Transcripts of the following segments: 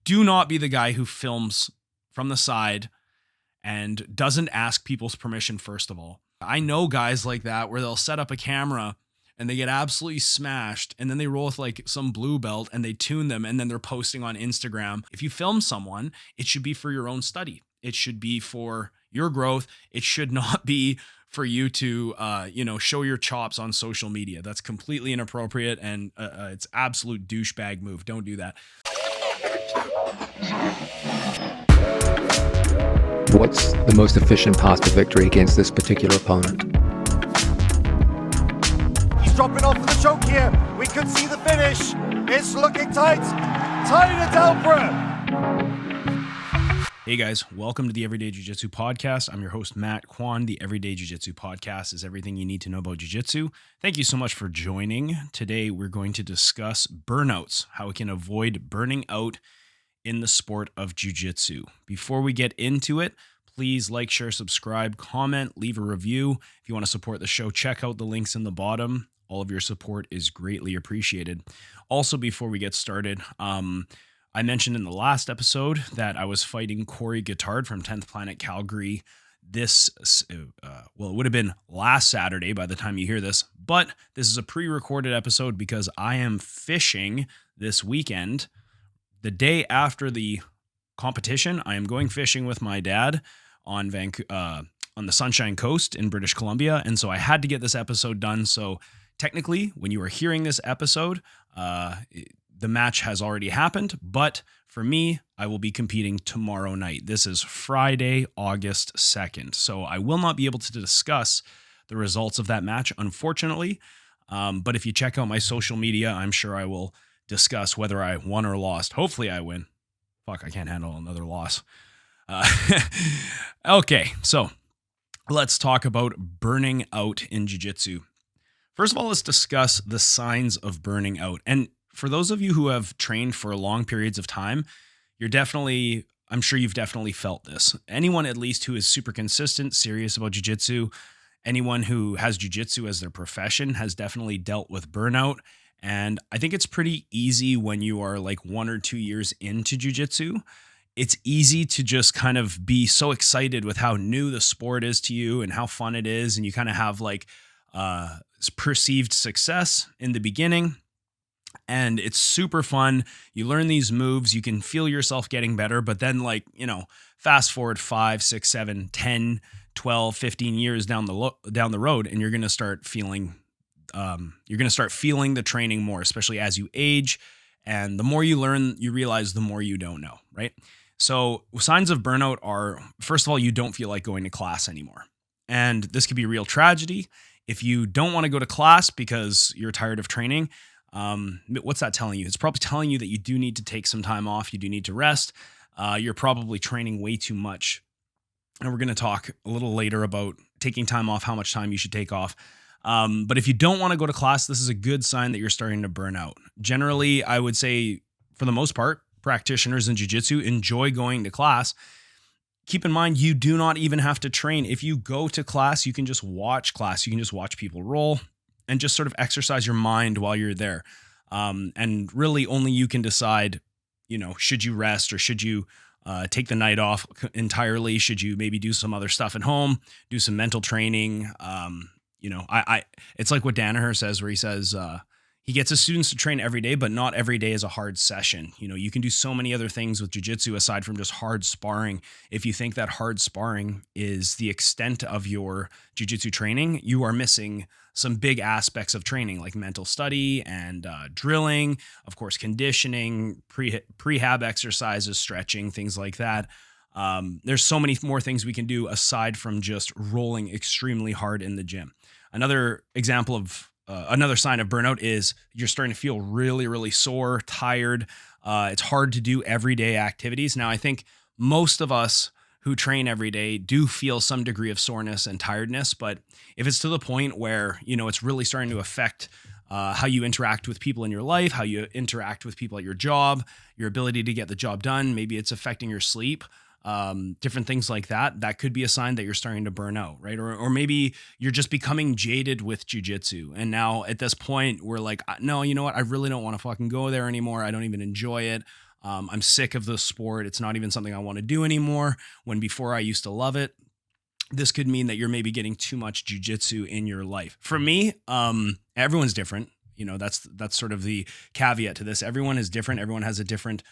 do not be the guy who films from the side and doesn't ask people's permission, first of all. I know guys like that where they'll set up a camera and they get absolutely smashed, and then they roll with like some blue belt and they tune them, and then they're posting on Instagram. If you film someone, it should be for your own study. It should be for your growth. It should not be for you to, show your chops on social media. That's completely inappropriate, and it's absolute douchebag move. Don't do that. What's the most efficient path to victory against this particular opponent? He's dropping off for the choke here. We could see the finish. It's looking tight. Tight at Alpra. Hey guys, welcome to the Everyday Jiu Jitsu podcast. I'm your host, Matt Kwan. The Everyday Jiu Jitsu podcast is everything you need to know about Jiu Jitsu. Thank you so much for joining. Today, we're going to discuss burnouts, how we can avoid burning out in the sport of Jiu Jitsu. Before we get into it, please like, share, subscribe, comment, leave a review. If you want to support the show, check out the links in the bottom. All of your support is greatly appreciated. Also, before we get started, I mentioned in the last episode that I was fighting Corey Guittard from 10th Planet Calgary it would have been last Saturday by the time you hear this, but this is a pre-recorded episode because I am fishing this weekend. The day after the competition, I am going fishing with my dad on the Sunshine Coast in British Columbia, and so I had to get this episode done. So technically, when you are hearing this episode, the match has already happened, but for me, I will be competing tomorrow night. This is Friday, August 2nd, so I will not be able to discuss the results of that match, unfortunately, but if you check out my social media, I'm sure I will discuss whether I won or lost. Hopefully I win. Fuck, I can't handle another loss. Okay, so let's talk about burning out in jiu-jitsu. First of all, let's discuss the signs of burning out. And for those of you who have trained for long periods of time, I'm sure you've definitely felt this. Anyone at least who is super consistent, serious about jiu-jitsu, anyone who has jiu-jitsu as their profession has definitely dealt with burnout. And I think it's pretty easy when you are like 1 or 2 years into jiu-jitsu. It's easy to just kind of be so excited with how new the sport is to you and how fun it is. And you kind of have like perceived success in the beginning. And it's super fun. You learn these moves. You can feel yourself getting better. But then fast forward 5, 6, 7, 10, 12, 15 years down the road, and you're going to start feeling the training more, especially as you age. And the more you learn, you realize the more you don't know, right? So signs of burnout are, first of all, you don't feel like going to class anymore. And this could be a real tragedy. If you don't want to go to class because you're tired of training, what's that telling you? It's probably telling you that you do need to take some time off. You do need to rest. You're probably training way too much. And we're going to talk a little later about taking time off, how much time you should take off. But if you don't want to go to class, this is a good sign that you're starting to burn out. Generally, I would say for the most part, practitioners in jiu-jitsu enjoy going to class. Keep in mind, you do not even have to train. If you go to class, you can just watch class. You can just watch people roll and just sort of exercise your mind while you're there. And really only you can decide, should you rest or should you take the night off entirely? Should you maybe do some other stuff at home, do some mental training? It's like what Danaher says, where he says, he gets his students to train every day, but not every day is a hard session. You can do so many other things with jiu-jitsu aside from just hard sparring. If you think that hard sparring is the extent of your jiu-jitsu training, you are missing some big aspects of training like mental study and drilling, of course, conditioning, prehab exercises, stretching, things like that. There's so many more things we can do aside from just rolling extremely hard in the gym. Another example of another sign of burnout is you're starting to feel really, really sore, tired. It's hard to do everyday activities. Now, I think most of us who train every day do feel some degree of soreness and tiredness, but if it's to the point where, it's really starting to affect how you interact with people in your life, how you interact with people at your job, your ability to get the job done, maybe it's affecting your sleep, different things like that, that could be a sign that you're starting to burn out, right? Or maybe you're just becoming jaded with jiu-jitsu. And now at this point, we're like, no, you know what? I really don't want to fucking go there anymore. I don't even enjoy it. I'm sick of the sport. It's not even something I want to do anymore, when before I used to love it. This could mean that you're maybe getting too much jiu-jitsu in your life. For me, everyone's different. That's sort of the caveat to this. Everyone is different. Everyone has a different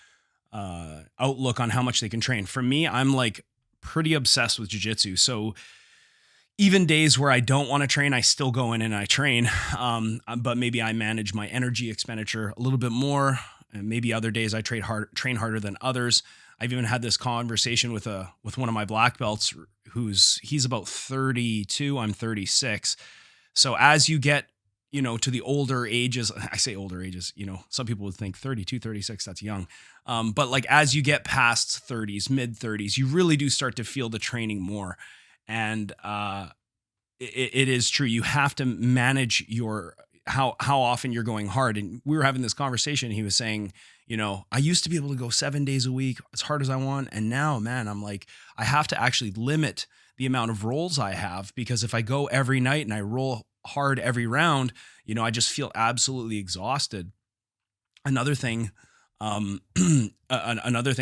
outlook on how much they can train. For me, I'm like pretty obsessed with jiu-jitsu. So even days where I don't want to train, I still go in and I train. But maybe I manage my energy expenditure a little bit more. And maybe other days I train harder than others. I've even had this conversation with one of my black belts he's about 32, I'm 36. So as you get, to the older ages, I say older ages, some people would think 32, 36, that's young. But like as you get past 30s, mid 30s, you really do start to feel the training more. And it is true. You have to manage how often you're going hard. And we were having this conversation. He was saying, I used to be able to go 7 days a week as hard as I want. And now, man, I'm like, I have to actually limit the amount of rolls I have, because if I go every night and I roll hard every round, I just feel absolutely exhausted. Another thing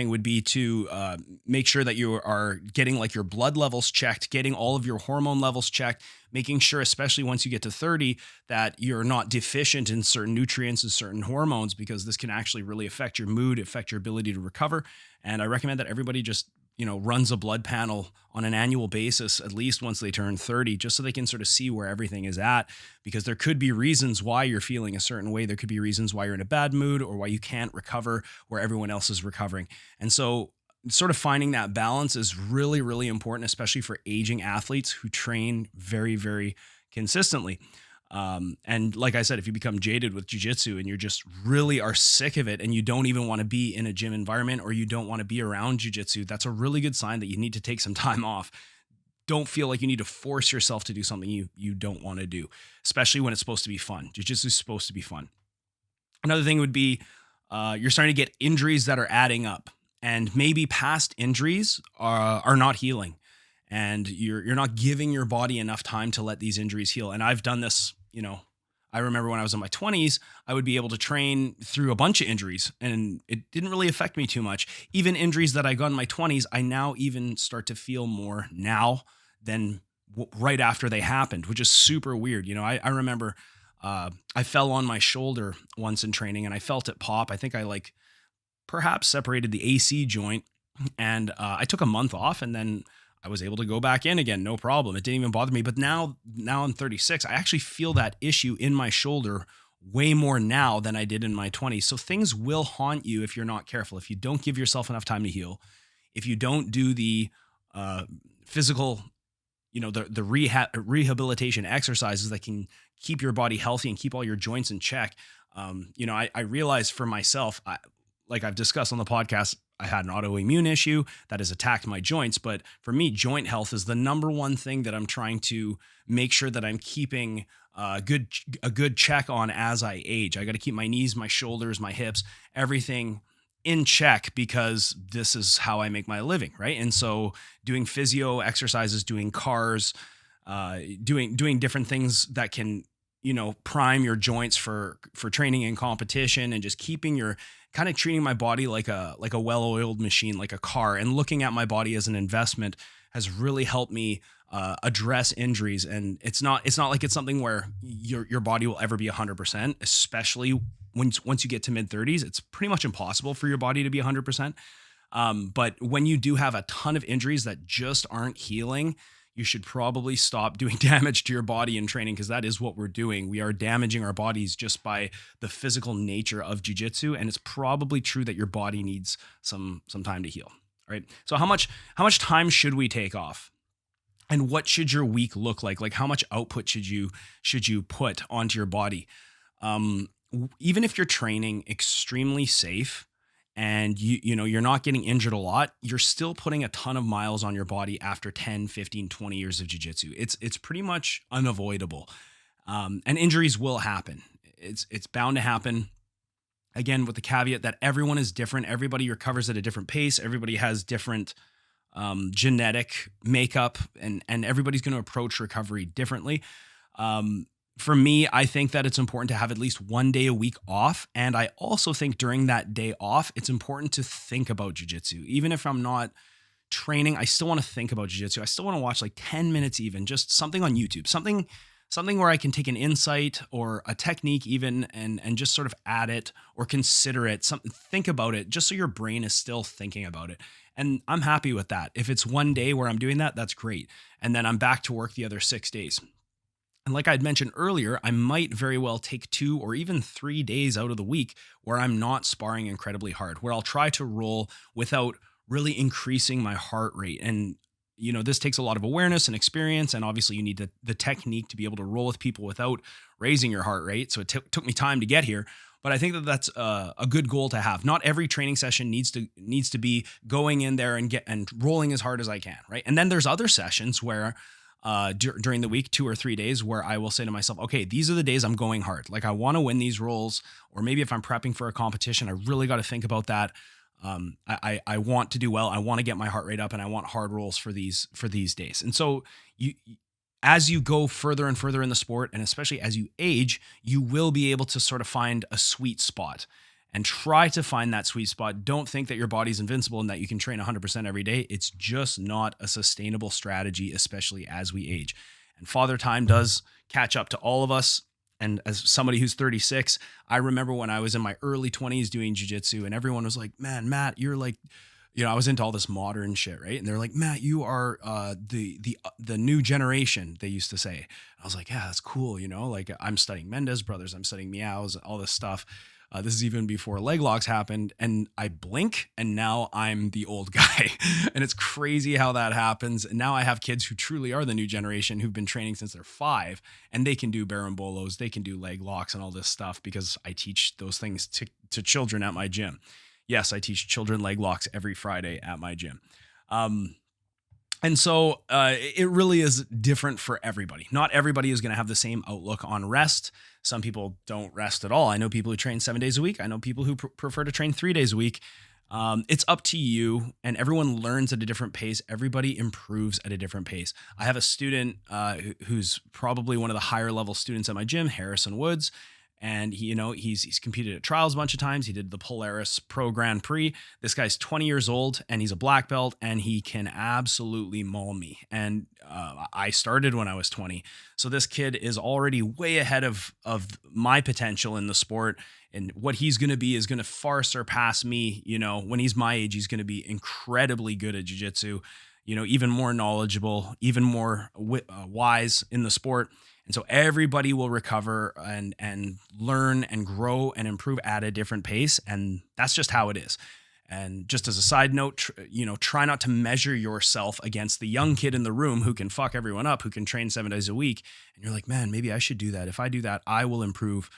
would be to make sure that you are getting like your blood levels checked, getting all of your hormone levels checked, making sure, especially once you get to 30, that you're not deficient in certain nutrients and certain hormones, because this can actually really affect your mood, affect your ability to recover. And I recommend that everybody just runs a blood panel on an annual basis, at least once they turn 30, just so they can sort of see where everything is at, because there could be reasons why you're feeling a certain way. There could be reasons why you're in a bad mood or why you can't recover where everyone else is recovering. And so sort of finding that balance is really, really important, especially for aging athletes who train very, very consistently. And like I said, if you become jaded with jiu-jitsu and you're just really are sick of it and you don't even want to be in a gym environment, or you don't want to be around jiu-jitsu, that's a really good sign that you need to take some time off. Don't feel like you need to force yourself to do something you don't want to do, especially when it's supposed to be fun. Jiu-jitsu is supposed to be fun. Another thing would be you're starting to get injuries that are adding up, and maybe past injuries are not healing, and you're not giving your body enough time to let these injuries heal. And I've done this. I remember when I was in my 20s, I would be able to train through a bunch of injuries, and it didn't really affect me too much. Even injuries that I got in my 20s, I now even start to feel more now than right after they happened, which is super weird. I remember I fell on my shoulder once in training and I felt it pop. I think I perhaps separated the AC joint, and I took a month off, and then I was able to go back in again, no problem. It didn't even bother me. But now I'm 36. I actually feel that issue in my shoulder way more now than I did in my 20s. So things will haunt you if you're not careful. If you don't give yourself enough time to heal, if you don't do the physical, the rehabilitation exercises that can keep your body healthy and keep all your joints in check. I realized for myself, like I've discussed on the podcast, I had an autoimmune issue that has attacked my joints. But for me, joint health is the number one thing that I'm trying to make sure that I'm keeping a good check on as I age. I got to keep my knees, my shoulders, my hips, everything in check, because this is how I make my living, right? And so doing physio exercises, doing cars, doing different things that can, prime your joints for training and competition, and just keeping your kind of treating my body like a well-oiled machine, like a car, and looking at my body as an investment has really helped me address injuries. And it's not like it's something where your body will ever be 100%, especially once you get to mid 30s. It's pretty much impossible for your body to be 100%. But when you do have a ton of injuries that just aren't healing, you should probably stop doing damage to your body in training, because that is what we're doing. We are damaging our bodies just by the physical nature of jiu-jitsu. And it's probably true that your body needs some time to heal. All right. So how much time should we take off? And what should your week look like? Like, how much output should you put onto your body? Even if you're training extremely safe and you're not getting injured a lot, you're still putting a ton of miles on your body after 10, 15, 20 years of jiu-jitsu. It's pretty much unavoidable. And injuries will happen. It's bound to happen. Again, with the caveat that everyone is different. Everybody recovers at a different pace. Everybody has different genetic makeup, and everybody's going to approach recovery differently. For me, I think that it's important to have at least one day a week off. And I also think during that day off, it's important to think about jujitsu. Even if I'm not training, I still want to think about jujitsu. I still want to watch like 10 minutes, even just something on YouTube, something where I can take an insight or a technique even and just sort of add it or consider it, think about it, just so your brain is still thinking about it. And I'm happy with that. If it's one day where I'm doing that, that's great. And then I'm back to work the other 6 days. And like I'd mentioned earlier, I might very well take 2 or even 3 days out of the week where I'm not sparring incredibly hard, where I'll try to roll without really increasing my heart rate. And, this takes a lot of awareness and experience. And obviously you need the technique to be able to roll with people without raising your heart rate. So it took me time to get here. But I think that that's a good goal to have. Not every training session needs to be going in there and rolling as hard as I can, right? And then there's other sessions where during the week, 2 or 3 days, where I will say to myself, okay, these are the days I'm going hard. Like I want to win these rolls, or maybe if I'm prepping for a competition, I really got to think about that. I want to do well. I want to get my heart rate up, and I want hard rolls for these days. And so as you go further and further in the sport, and especially as you age, you will be able to sort of find a sweet spot and try to find that sweet spot. Don't think that your body's invincible and that you can train 100% every day. It's just not a sustainable strategy, especially as we age. And Father Time does catch up to all of us. And as somebody who's 36, I remember when I was in my early 20s doing jiu-jitsu, and everyone was like, man, Matt, you're like, I was into all this modern shit, right? And they're like, Matt, you are the new generation, they used to say. I was like, yeah, that's cool. Like I'm studying Mendez brothers, I'm studying Miaos, all this stuff. This is even before leg locks happened, and I blink and now I'm the old guy. And it's crazy how that happens. And now I have kids who truly are the new generation who've been training since they're 5, and they can do barambolos, they can do leg locks and all this stuff because I teach those things to children at my gym. Yes, I teach children leg locks every Friday at my gym. And so it really is different for everybody. Not everybody is going to have the same outlook on rest. Some people don't rest at all. I know people who train 7 days a week. I know people who prefer to train 3 days a week. It's up to you, and everyone learns at a different pace. Everybody improves at a different pace. I have a student who's probably one of the higher level students at my gym, Harrison Woods. And he's competed at trials a bunch of times. He did the Polaris Pro Grand Prix. This guy's 20 years old and he's a black belt, and he can absolutely maul me. And I started when I was 20. So this kid is already way ahead of my potential in the sport. And what he's going to be is going to far surpass me. When he's my age, he's going to be incredibly good at jiu-jitsu, even more knowledgeable, even more wise in the sport. And so everybody will recover and learn and grow and improve at a different pace. And that's just how it is. And just as a side note, try not to measure yourself against the young kid in the room who can fuck everyone up, who can train 7 days a week. And you're like, man, maybe I should do that. If I do that, I will improve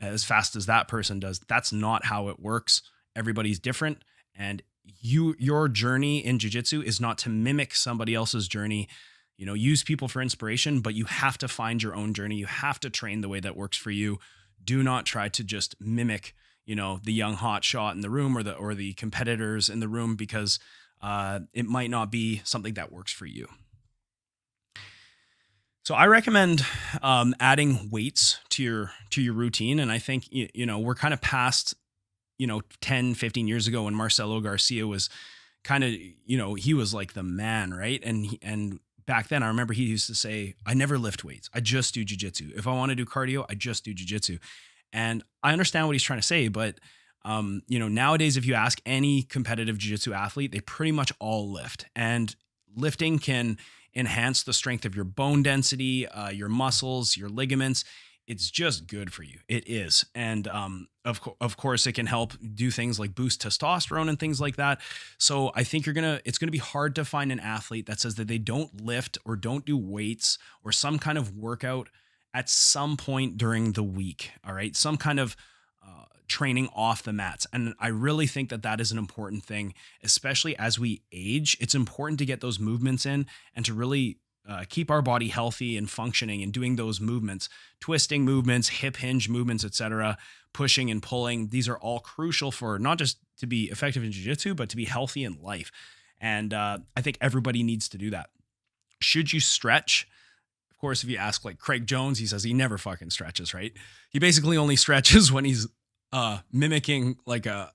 as fast as that person does. That's not how it works. Everybody's different. And your journey in jiu-jitsu is not to mimic somebody else's journey. Use people for inspiration, but you have to find your own journey. You have to train the way that works for you. Do not try to just mimic, the young hot shot in the room or the competitors in the room, because it might not be something that works for you. So I recommend adding weights to your routine. And I think, we're kind of past, 10, 15 years ago when Marcelo Garcia was kind of, he was like the man, right? And back then, I remember he used to say, I never lift weights. I just do jiu-jitsu. If I want to do cardio, I just do jiu-jitsu. And I understand what he's trying to say, but nowadays, if you ask any competitive jiu-jitsu athlete, they pretty much all lift. And lifting can enhance the strength of your bone density, your muscles, your ligaments. It's just good for you. It is. And of course, it can help do things like boost testosterone and things like that. So I think it's going to be hard to find an athlete that says that they don't lift or don't do weights or some kind of workout at some point during the week. All right. Some kind of training off the mats. And I really think that is an important thing, especially as we age. It's important to get those movements in and to really keep our body healthy and functioning and doing those movements, twisting movements, hip hinge movements, etc., pushing and pulling. These are all crucial for not just to be effective in jiu-jitsu, but to be healthy in life. And I think everybody needs to do that. Should you stretch? Of course, if you ask like Craig Jones, he says he never fucking stretches, right? He basically only stretches when he's mimicking like a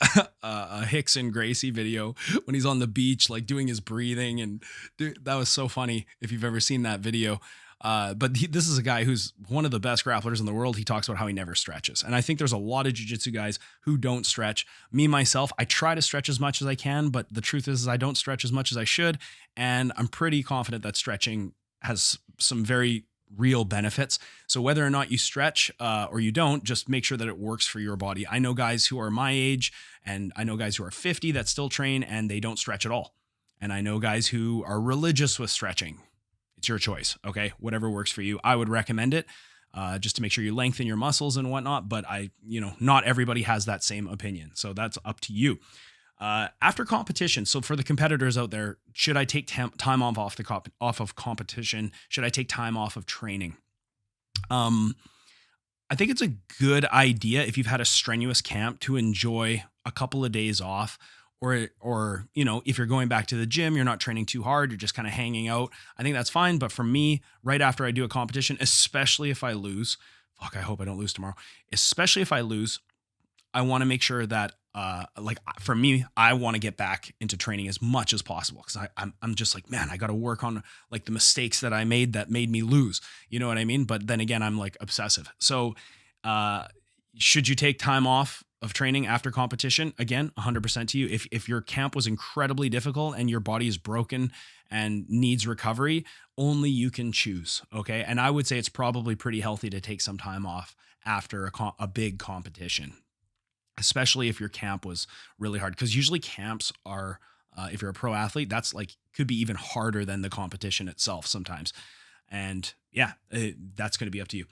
Hicks and Gracie video when he's on the beach, like doing his breathing. And dude, that was so funny if you've ever seen that video. But this is a guy who's one of the best grapplers in the world. He talks about how he never stretches. And I think there's a lot of jiu-jitsu guys who don't stretch. Me, myself, I try to stretch as much as I can, but the truth is I don't stretch as much as I should. And I'm pretty confident that stretching has some very real benefits. So whether or not you stretch or you don't, just make sure that it works for your body. I know guys who are my age, and I know guys who are 50 that still train and they don't stretch at all. And I know guys who are religious with stretching. It's your choice, okay? Whatever works for you. I would recommend it just to make sure you lengthen your muscles and whatnot. But not everybody has that same opinion. So that's up to you. After competition, so for the competitors out there, should I take time off of competition? Should I take time off of training? I think it's a good idea if you've had a strenuous camp to enjoy a couple of days off, or if you're going back to the gym, you're not training too hard, you're just kind of hanging out. I think that's fine. But for me, right after I do a competition, especially if I lose, I hope I don't lose tomorrow. Especially if I lose, I want to make sure that for me, I want to get back into training as much as possible, because I'm just like, man, I got to work on like the mistakes that I made that made me lose. You know what I mean? But then again, I'm like obsessive. So should you take time off of training after competition? Again, 100% to you. If your camp was incredibly difficult and your body is broken and needs recovery, only you can choose. Okay. And I would say it's probably pretty healthy to take some time off after a big competition, especially if your camp was really hard. Because usually camps are, if you're a pro athlete, that's like, could be even harder than the competition itself sometimes. And yeah, that's going to be up to you.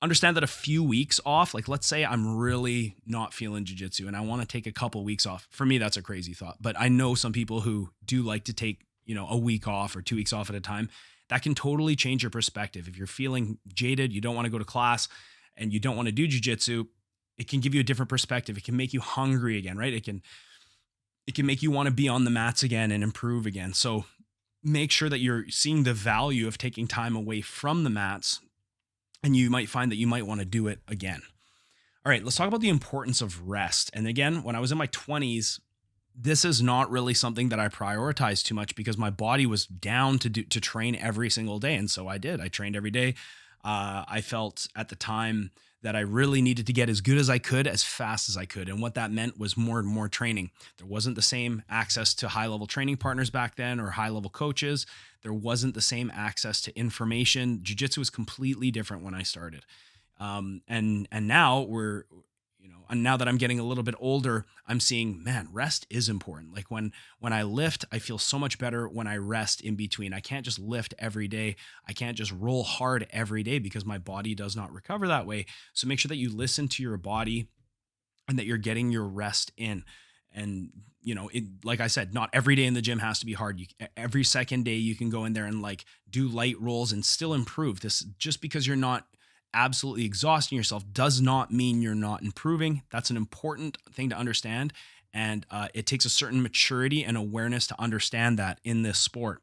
Understand that a few weeks off, like let's say I'm really not feeling jiu-jitsu and I want to take a couple weeks off. For me, that's a crazy thought, but I know some people who do like to take, a week off or 2 weeks off at a time. That can totally change your perspective. If you're feeling jaded, you don't want to go to class and you don't want to do jiu-jitsu, it can give you a different perspective. It can make you hungry again, right? It can make you want to be on the mats again and improve again. So make sure that you're seeing the value of taking time away from the mats, and you might find that you might want to do it again. All right, let's talk about the importance of rest. And again, when I was in my 20s, this is not really something that I prioritized too much because my body was down to train every single day. And so I did. I trained every day. I felt at the time that I really needed to get as good as I could, as fast as I could. And what that meant was more and more training. There wasn't the same access to high-level training partners back then or high-level coaches. There wasn't the same access to information. Jiu-jitsu was completely different when I started. And now and now that I'm getting a little bit older, I'm seeing, man, rest is important. Like when I lift, I feel so much better when I rest in between. I can't just lift every day. I can't just roll hard every day because my body does not recover that way. So make sure that you listen to your body and that you're getting your rest in. And, like I said, not every day in the gym has to be hard. Every second day you can go in there and like do light rolls and still improve. This just because you're not absolutely exhausting yourself does not mean you're not improving. That's an important thing to understand. And it takes a certain maturity and awareness to understand that in this sport.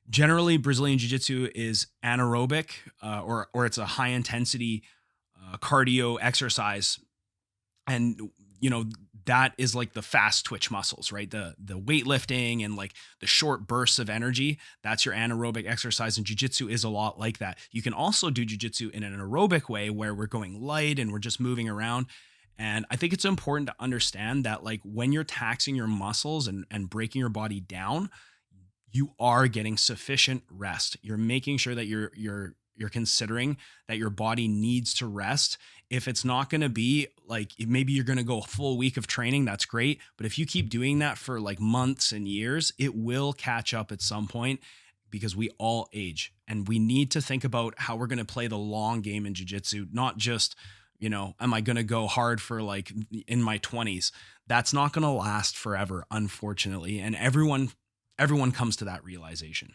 Generally, Brazilian Jiu-Jitsu is anaerobic or it's a high intensity cardio exercise. And, that is like the fast twitch muscles, right? The weightlifting and like the short bursts of energy. That's your anaerobic exercise. And jiu-jitsu is a lot like that. You can also do jiu-jitsu in an aerobic way where we're going light and we're just moving around. And I think it's important to understand that like when you're taxing your muscles and breaking your body down, you are getting sufficient rest. You're making sure that you're considering that your body needs to rest. If it's not going to be like, maybe you're going to go a full week of training, that's great. But if you keep doing that for like months and years, it will catch up at some point because we all age and we need to think about how we're going to play the long game in jiu-jitsu, not just, am I going to go hard for like in my 20s? That's not going to last forever, unfortunately. And everyone comes to that realization.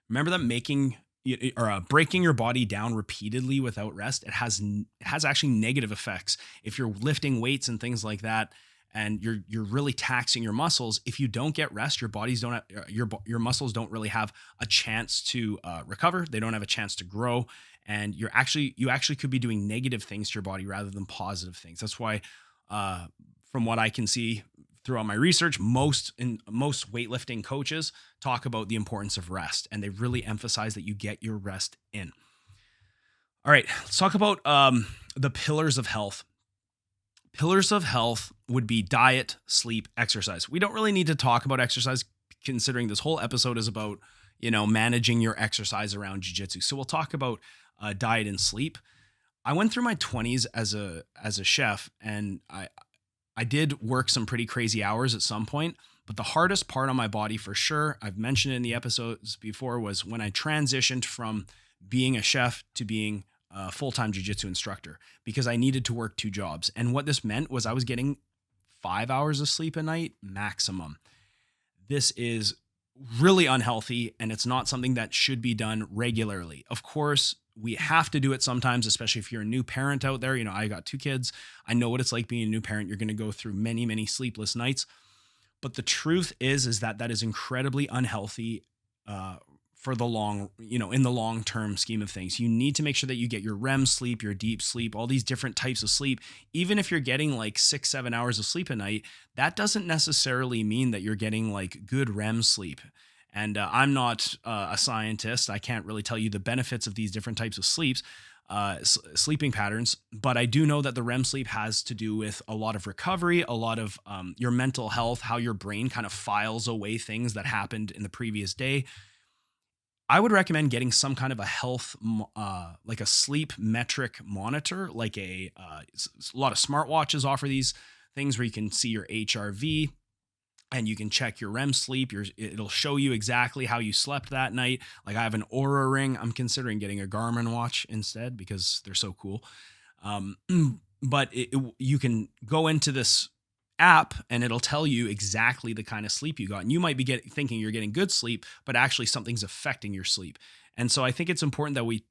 Remember that breaking your body down repeatedly without rest, it has actually negative effects. If you're lifting weights and things like that, and you're really taxing your muscles. If you don't get rest, your bodies don't have, your muscles don't really have a chance to recover. They don't have a chance to grow, and you actually could be doing negative things to your body rather than positive things. That's why, from what I can see throughout my research, most weightlifting coaches talk about the importance of rest, and they really emphasize that you get your rest in. All right, let's talk about the pillars of health. Pillars of health would be diet, sleep, exercise. We don't really need to talk about exercise, considering this whole episode is about, managing your exercise around jiu-jitsu. So we'll talk about diet and sleep. I went through my 20s as a chef, and I did work some pretty crazy hours at some point, but the hardest part on my body, for sure, I've mentioned it in the episodes before, was when I transitioned from being a chef to being a full-time jiu-jitsu instructor, because I needed to work 2 jobs. And what this meant was I was getting 5 hours of sleep a night maximum. This is really unhealthy, and it's not something that should be done regularly. Of course, we have to do it sometimes, especially if you're a new parent out there. I got 2 kids. I know what it's like being a new parent. You're going to go through many, many sleepless nights. But the truth is that is incredibly unhealthy for the in the long-term scheme of things. You need to make sure that you get your REM sleep, your deep sleep, all these different types of sleep. Even if you're getting like 6-7 hours of sleep a night, that doesn't necessarily mean that you're getting like good REM sleep. And I'm not a scientist. I can't really tell you the benefits of these different types of sleeping patterns, but I do know that the REM sleep has to do with a lot of recovery, a lot of your mental health, how your brain kind of files away things that happened in the previous day. I would recommend getting some kind of a health, like a sleep metric monitor, like a lot of smartwatches offer these things where you can see your HRV and you can check your REM sleep. It'll show you exactly how you slept that night. Like I have an Oura ring. I'm considering getting a Garmin watch instead because they're so cool. But you can go into this app and it'll tell you exactly the kind of sleep you got. And you might be thinking you're getting good sleep, but actually something's affecting your sleep. And so I think it's important that we,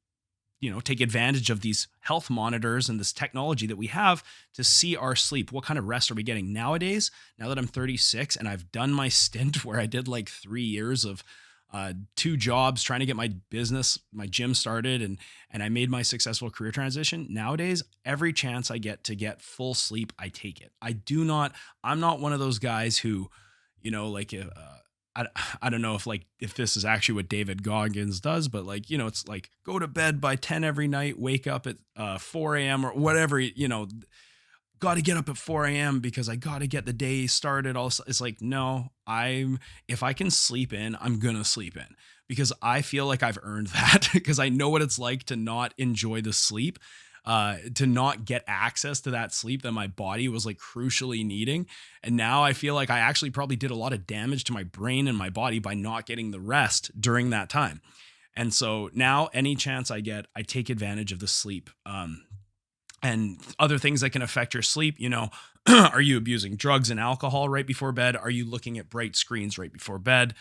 take advantage of these health monitors and this technology that we have to see our sleep. What kind of rest are we getting nowadays? Now that I'm 36 and I've done my stint where I did like 3 years of 2 jobs trying to get my gym started, and I made my successful career transition. Nowadays, every chance I get to get full sleep, I take it. I'm not one of those guys who, I don't know if this is actually what David Goggins does, but it's like go to bed by 10 every night, wake up at 4 a.m. or whatever, got to get up at 4 a.m. because I got to get the day started. It's like, no, if I can sleep in, I'm going to sleep in because I feel like I've earned that because I know what it's like to not enjoy the sleep, to not get access to that sleep that my body was like crucially needing. And now I feel like I actually probably did a lot of damage to my brain and my body by not getting the rest during that time. And so now any chance I get, I take advantage of the sleep. And other things that can affect your sleep, are you abusing drugs and alcohol right before bed? Are you looking at bright screens right before bed?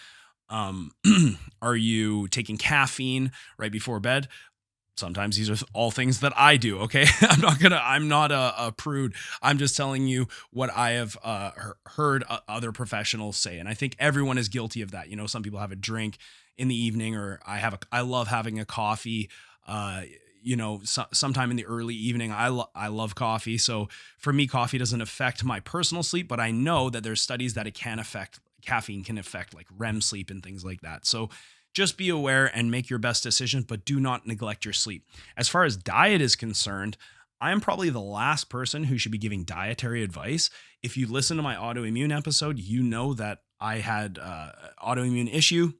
Are you taking caffeine right before bed? Sometimes these are all things that I do. Okay. I'm not a prude. I'm just telling you what I have heard other professionals say. And I think everyone is guilty of that. Some people have a drink in the evening, or I love having a coffee, sometime in the early evening. I love coffee. So for me, coffee doesn't affect my personal sleep, but I know that there's studies that caffeine can affect like REM sleep and things like that. So just be aware and make your best decision, but do not neglect your sleep. As far as diet is concerned, I am probably the last person who should be giving dietary advice. If you listen to my autoimmune episode, you know that I had autoimmune issue.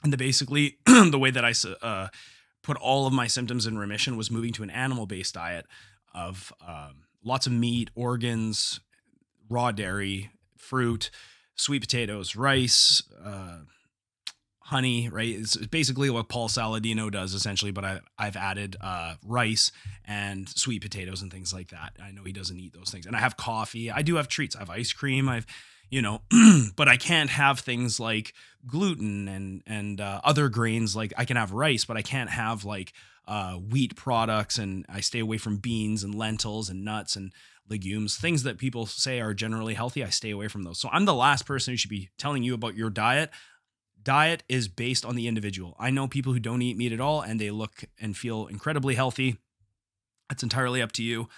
And basically the way that I put all of my symptoms in remission was moving to an animal-based diet of lots of meat, organs, raw dairy, fruit, sweet potatoes, rice, honey, right? It's basically what Paul Saladino does essentially, but I've added rice and sweet potatoes and things like that. I know he doesn't eat those things. And I have coffee. I do have treats. I have ice cream. But I can't have things like gluten and other grains. Like I can have rice, but I can't have like wheat products, and I stay away from beans and lentils and nuts and legumes, things that people say are generally healthy. I stay away from those. So I'm the last person who should be telling you about your diet. Diet is based on the individual. I know people who don't eat meat at all and they look and feel incredibly healthy. It's entirely up to you.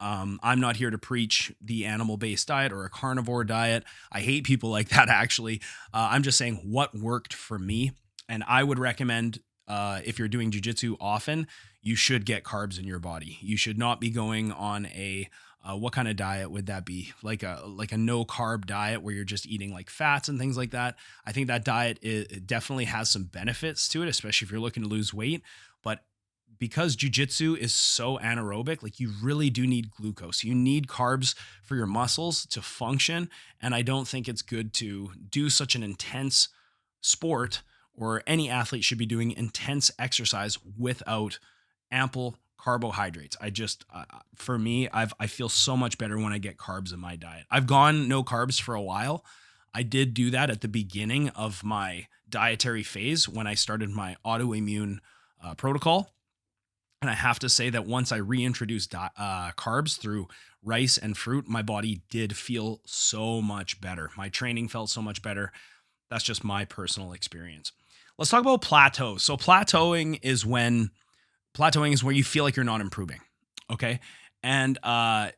I'm not here to preach the animal-based diet or a carnivore diet. I hate people like that, actually. I'm just saying what worked for me. And I would recommend, if you're doing jiu-jitsu often, you should get carbs in your body. You should not be going on a what kind of diet would that be? Like a no carb diet where you're just eating like fats and things like that. I think that diet it definitely has some benefits to it, especially if you're looking to lose weight. But because jiu-jitsu is so anaerobic, like you really do need glucose. You need carbs for your muscles to function. And I don't think it's good to do such an intense sport, or any athlete should be doing intense exercise without ample carbohydrates. For me, I feel so much better when I get carbs in my diet. I've gone no carbs for a while. I did do that at the beginning of my dietary phase when I started my autoimmune protocol. And I have to say that once I reintroduced carbs through rice and fruit, my body did feel so much better. My training felt so much better. That's just my personal experience. Let's talk about plateaus. So plateauing is where you feel like you're not improving. Okay. And the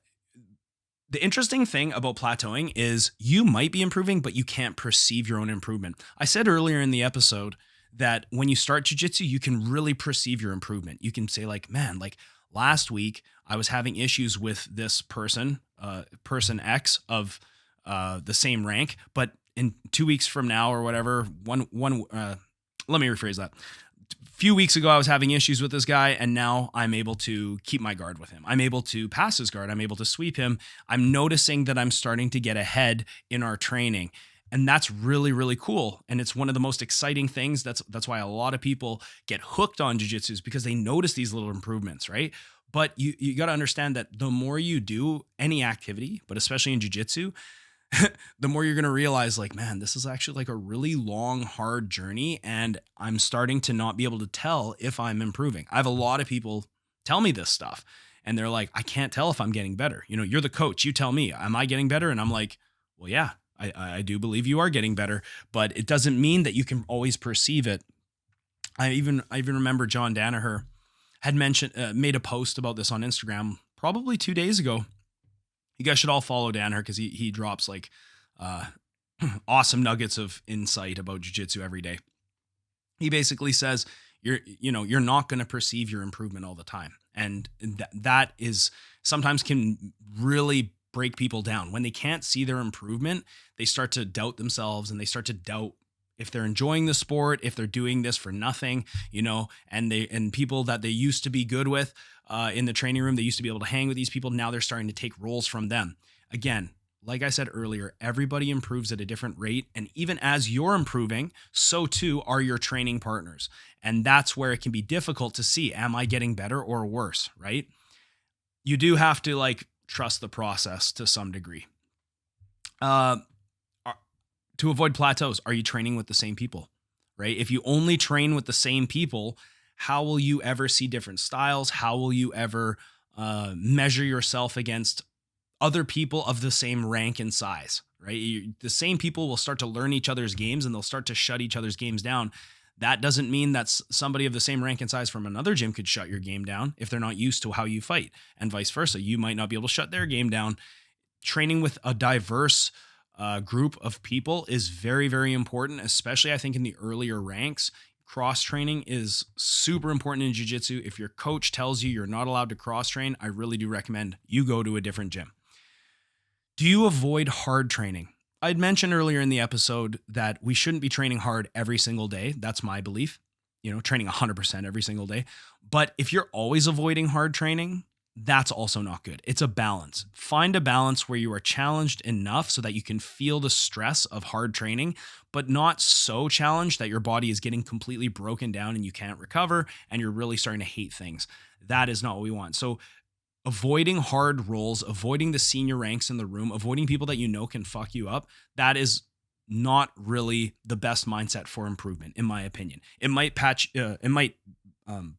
interesting thing about plateauing is you might be improving, but you can't perceive your own improvement. I said earlier in the episode that when you start jiu-jitsu, you can really perceive your improvement. You can say like, man, like last week I was having issues with this person X of the same rank, but in 2 weeks from now or whatever, let me rephrase that. A few weeks ago, I was having issues with this guy, and now I'm able to keep my guard with him. I'm able to pass his guard. I'm able to sweep him. I'm noticing that I'm starting to get ahead in our training. And that's really, really cool. And it's one of the most exciting things. That's why a lot of people get hooked on jiu-jitsu, is because they notice these little improvements, right? But you got to understand that the more you do any activity, but especially in jiu-jitsu, the more you're going to realize like, man, this is actually like a really long, hard journey. And I'm starting to not be able to tell if I'm improving. I have a lot of people tell me this stuff and they're like, I can't tell if I'm getting better. You know, you're the coach. You tell me, am I getting better? And I'm like, well, yeah, I do believe you are getting better, but it doesn't mean that you can always perceive it. I even remember John Danaher had made a post about this on Instagram probably 2 days ago. You guys should all follow Danaher because he drops like awesome nuggets of insight about jiu-jitsu every day. He basically says you're not going to perceive your improvement all the time, and that is sometimes can really break people down. When they can't see their improvement, they start to doubt themselves, and they start to doubt if they're enjoying the sport, if they're doing this for nothing, and people that they used to be good with in the training room, they used to be able to hang with these people. Now they're starting to take roles from them. Again, like I said earlier, everybody improves at a different rate. And even as you're improving, so too are your training partners. And that's where it can be difficult to see, am I getting better or worse, right? You do have to trust the process to some degree. To avoid plateaus, are you training with the same people, right? If you only train with the same people, how will you ever see different styles? How will you ever measure yourself against other people of the same rank and size, right? The same people will start to learn each other's games, and they'll start to shut each other's games down. That doesn't mean that somebody of the same rank and size from another gym could shut your game down if they're not used to how you fight, and vice versa. You might not be able to shut their game down. Training with a diverse group of people is very, very important, especially I think in the earlier ranks. Cross training is super important in jiu-jitsu. If your coach tells you you're not allowed to cross train, I really do recommend you go to a different gym. Do you avoid hard training? I'd mentioned earlier in the episode that we shouldn't be training hard every single day. That's my belief, training 100% every single day. But if you're always avoiding hard training, that's also not good. It's a balance. Find a balance where you are challenged enough so that you can feel the stress of hard training, but not so challenged that your body is getting completely broken down and you can't recover and you're really starting to hate things. That is not what we want. So avoiding hard roles, avoiding the senior ranks in the room, avoiding people that can fuck you up, that is not really the best mindset for improvement, in my opinion. It might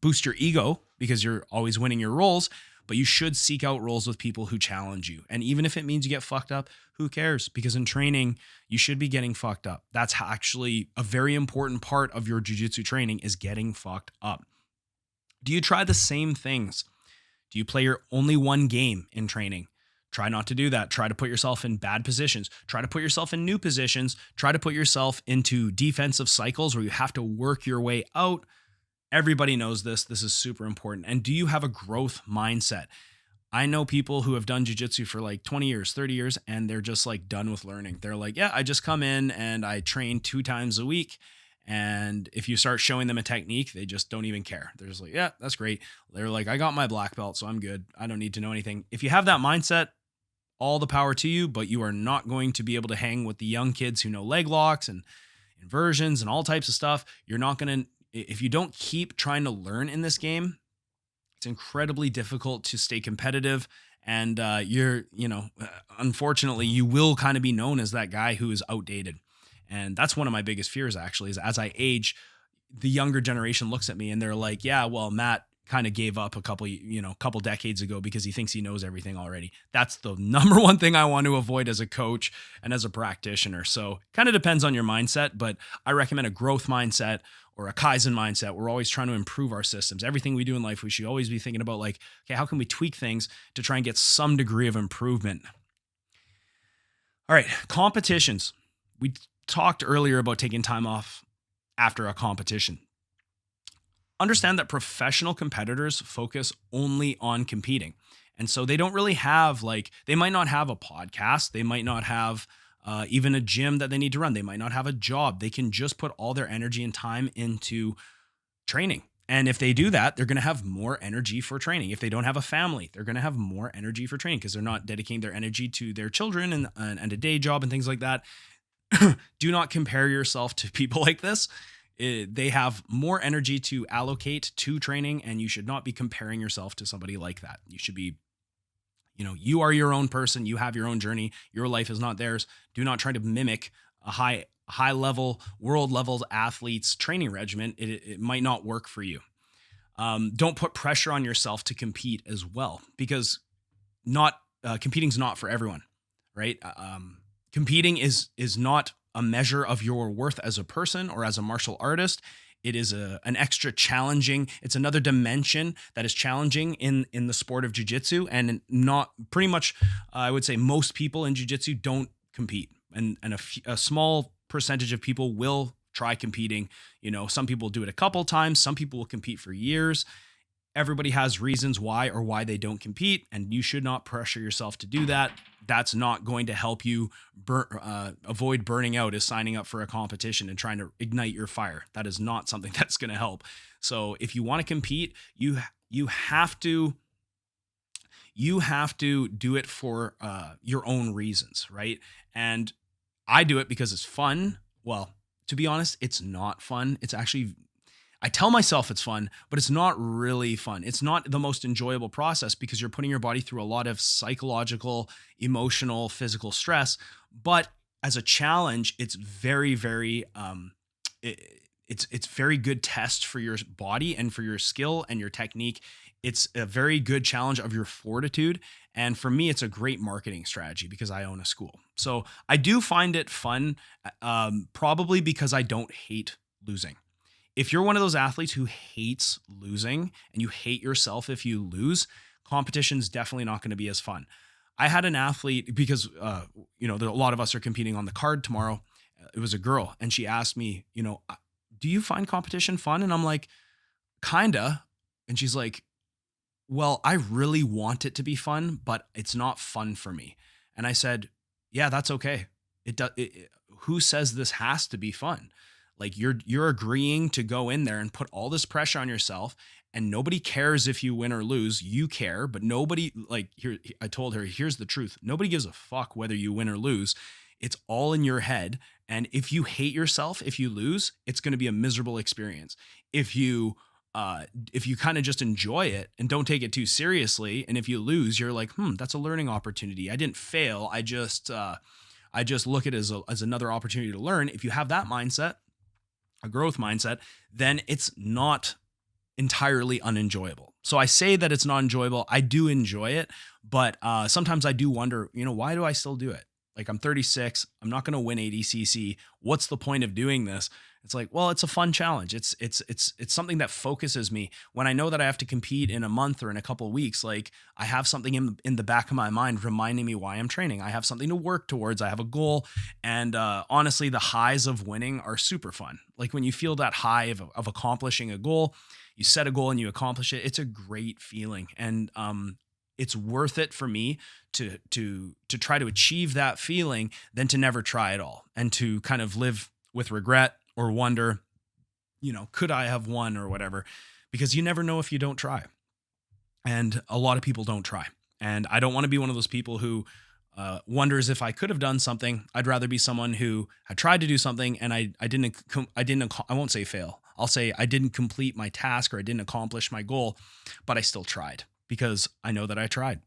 boost your ego because you're always winning your roles, but you should seek out roles with people who challenge you. And even if it means you get fucked up, who cares? Because in training, you should be getting fucked up. That's actually a very important part of your jiu-jitsu training, is getting fucked up. Do you try the same things? Do you play your only one game in training? Try not to do that. Try to put yourself in bad positions. Try to put yourself in new positions. Try to put yourself into defensive cycles where you have to work your way out. Everybody knows this. This is super important. And do you have a growth mindset? I know people who have done jiu-jitsu for like 20 years, 30 years, and they're just like done with learning. They're like, yeah, I just come in and I train 2 times a week. And if you start showing them a technique, they just don't even care. They're just like, yeah, that's great. They're like, I got my black belt, so I'm good. I don't need to know anything. If you have that mindset, all the power to you, but you are not going to be able to hang with the young kids who know leg locks and inversions and all types of stuff. You're not going to, if you don't keep trying to learn in this game, it's incredibly difficult to stay competitive. And unfortunately, you will kind of be known as that guy who is outdated. And that's one of my biggest fears, actually, is as I age, the younger generation looks at me and they're like, yeah, well, Matt kind of gave up a couple decades ago because he thinks he knows everything already. That's the number one thing I want to avoid as a coach and as a practitioner. So kind of depends on your mindset, but I recommend a growth mindset or a Kaizen mindset. We're always trying to improve our systems. Everything we do in life, we should always be thinking about like, okay, how can we tweak things to try and get some degree of improvement? All right, competitions. We talked earlier about taking time off after a competition. Understand that professional competitors focus only on competing. And so they don't really have they might not have a podcast. They might not have even a gym that they need to run. They might not have a job. They can just put all their energy and time into training. And if they do that, they're going to have more energy for training. If they don't have a family, they're going to have more energy for training because they're not dedicating their energy to their children and a day job and things like that. Do not compare yourself to people like this. They have more energy to allocate to training, and you should not be comparing yourself to somebody like that. You should be, you are your own person. You have your own journey. Your life is not theirs. Do not try to mimic a high level, world level athlete's training regimen. It might not work for you. Don't put pressure on yourself to compete as well, because competing's not for everyone, right? Competing is not a measure of your worth as a person or as a martial artist. It is an extra challenging. It's another dimension that is challenging in the sport of jiu-jitsu, and not pretty much. I would say most people in jiu-jitsu don't compete, and a small percentage of people will try competing. Some people do it a couple times. Some people will compete for years. Everybody has reasons why they don't compete, and you should not pressure yourself to do that. That's not going to help you avoid burning out, is signing up for a competition and trying to ignite your fire. That is not something that's going to help. So if you want to compete, you have to do it for your own reasons, right? And I do it because it's fun. Well, to be honest, it's not fun. It's actually, I tell myself it's fun, but it's not really fun. It's not the most enjoyable process because you're putting your body through a lot of psychological, emotional, physical stress. But as a challenge, it's very, very, it's very good test for your body and for your skill and your technique. It's a very good challenge of your fortitude. And for me, it's a great marketing strategy because I own a school. So I do find it fun, probably because I don't hate losing. If you're one of those athletes who hates losing and you hate yourself if you lose, competition's definitely not going to be as fun. I had an athlete because, a lot of us are competing on the card tomorrow. It was a girl, and she asked me, do you find competition fun? And I'm like, kinda. And she's like, well, I really want it to be fun, but it's not fun for me. And I said, yeah, that's okay. Who says this has to be fun? Like you're agreeing to go in there and put all this pressure on yourself, and nobody cares if you win or lose. You care, but nobody, I told her, here's the truth. Nobody gives a fuck whether you win or lose. It's all in your head. And if you hate yourself, if you lose, it's going to be a miserable experience. If you kind of just enjoy it and don't take it too seriously, and if you lose, you're like, that's a learning opportunity. I didn't fail. I just look at it as another opportunity to learn. If you have that mindset, a growth mindset, then it's not entirely unenjoyable. So I say that it's not enjoyable. I do enjoy it, but sometimes I do wonder, why do I still do it? Like, I'm 36. I'm not going to win ADCC. What's the point of doing this? It's like, well, it's a fun challenge. It's something that focuses me. When I know that I have to compete in a month or in a couple of weeks, like, I have something in the back of my mind reminding me why I'm training. I have something to work towards. I have a goal. And honestly, the highs of winning are super fun. Like, when you feel that high of accomplishing a goal, you set a goal and you accomplish it. It's a great feeling. And it's worth it for me to try to achieve that feeling than to never try at all, and to kind of live with regret or wonder, could I have won or whatever, because you never know if you don't try. And a lot of people don't try. And I don't want to be one of those people who wonders if I could have done something. I'd rather be someone who had tried to do something and I won't say fail. I'll say I didn't complete my task or I didn't accomplish my goal, but I still tried because I know that I tried.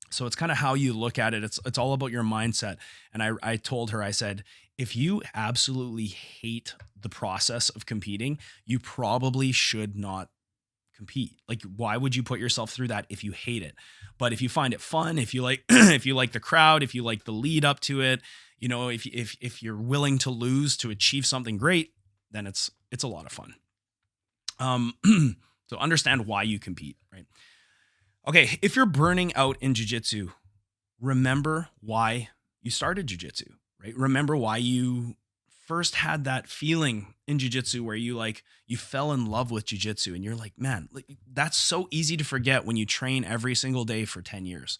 So it's kind of how you look at it. It's all about your mindset. And I told her, I said, if you absolutely hate the process of competing, you probably should not compete. Like, why would you put yourself through that if you hate it? But if you find it fun, if you like, if you like the crowd, if you like the lead up to it, if you're willing to lose to achieve something great, then it's a lot of fun. So understand why you compete, right? Okay, if you're burning out in jiu-jitsu, remember why you started jiu-jitsu, right? Remember why you first had that feeling in jiu-jitsu where you fell in love with jiu-jitsu, and you're like, man, that's so easy to forget when you train every single day for 10 years.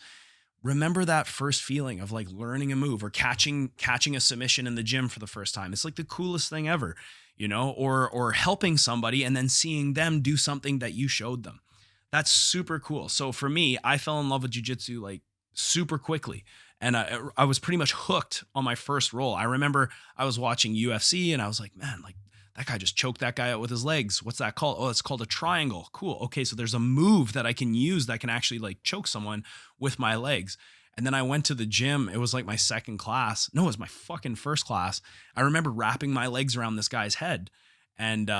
Remember that first feeling of like learning a move or catching a submission in the gym for the first time. It's like the coolest thing ever, or helping somebody and then seeing them do something that you showed them. That's super cool. So for me, I fell in love with jiu-jitsu like super quickly. And I was pretty much hooked on my first roll. I remember I was watching UFC and I was like, man, like that guy just choked that guy out with his legs. What's that called? Oh, it's called a triangle. Cool. Okay, so there's a move that I can use that can actually like choke someone with my legs. And then I went to the gym. It was like my second class. No, it was my fucking first class. I remember wrapping my legs around this guy's head. And,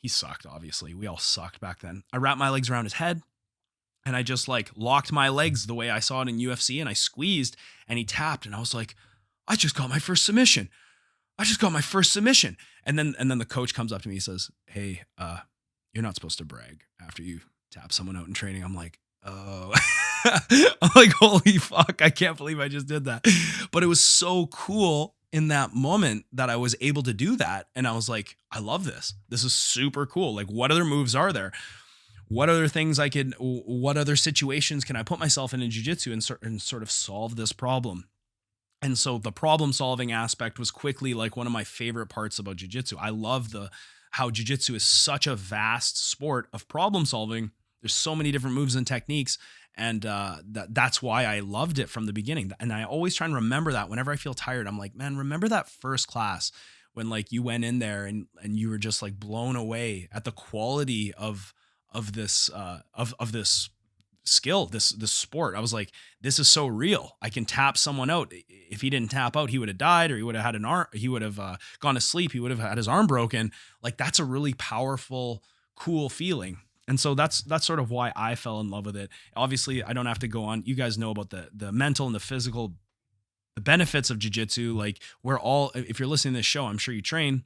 he sucked, obviously. We all sucked back then. I wrapped my legs around his head and I just like locked my legs the way I saw it in UFC, and I squeezed and he tapped and I was like, I just got my first submission. And then the coach comes up to me, he says, hey, you're not supposed to brag after you tap someone out in training. I'm like, oh, I'm like, holy fuck, I can't believe I just did that. But it was so cool in that moment that I was able to do that. And I was like, I love this. This is super cool. Like, what other moves are there? What other things what other situations can I put myself in jiu-jitsu and sort of solve this problem? And so the problem solving aspect was quickly like one of my favorite parts about jiu-jitsu. I love how jiu-jitsu is such a vast sport of problem solving. There's so many different moves and techniques. And that's why I loved it from the beginning. And I always try and remember that whenever I feel tired. I'm like, man, remember that first class when like you went in there and you were just like blown away at the quality of this skill, this sport. I was like, this is so real. I can tap someone out. If he didn't tap out, he would have died, or he would have had an arm. He would have gone to sleep. He would have had his arm broken. Like, that's a really powerful, cool feeling. And so that's sort of why I fell in love with it. Obviously, I don't have to go on. You guys know about the mental and the physical, the benefits of jiu-jitsu. Like, if you're listening to this show, I'm sure you train,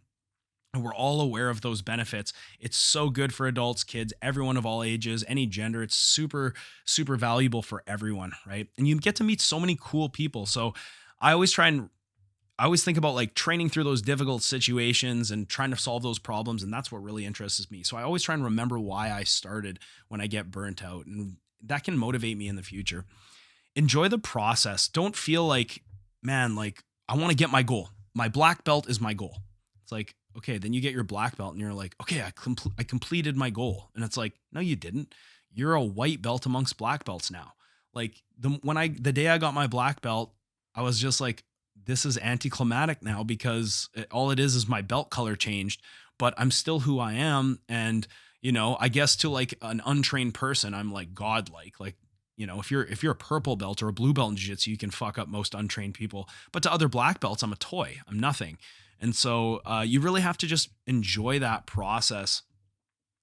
and we're all aware of those benefits. It's so good for adults, kids, everyone of all ages, any gender. It's super, super valuable for everyone, right? And you get to meet so many cool people. So I always think about like training through those difficult situations and trying to solve those problems. And that's what really interests me. So I always try and remember why I started when I get burnt out, and that can motivate me in the future. Enjoy the process. Don't feel like, man, like I want to get my goal. My black belt is my goal. It's like, okay, then you get your black belt and you're like, okay, I completed my goal. And it's like, no, you didn't. You're a white belt amongst black belts now. Like the day I got my black belt, I was just like, this is anticlimactic now, because all it is my belt color changed, but I'm still who I am. And, I guess to like an untrained person, I'm like godlike. Like, if you're a purple belt or a blue belt in jiu-jitsu, you can fuck up most untrained people. But to other black belts, I'm a toy. I'm nothing. And so you really have to just enjoy that process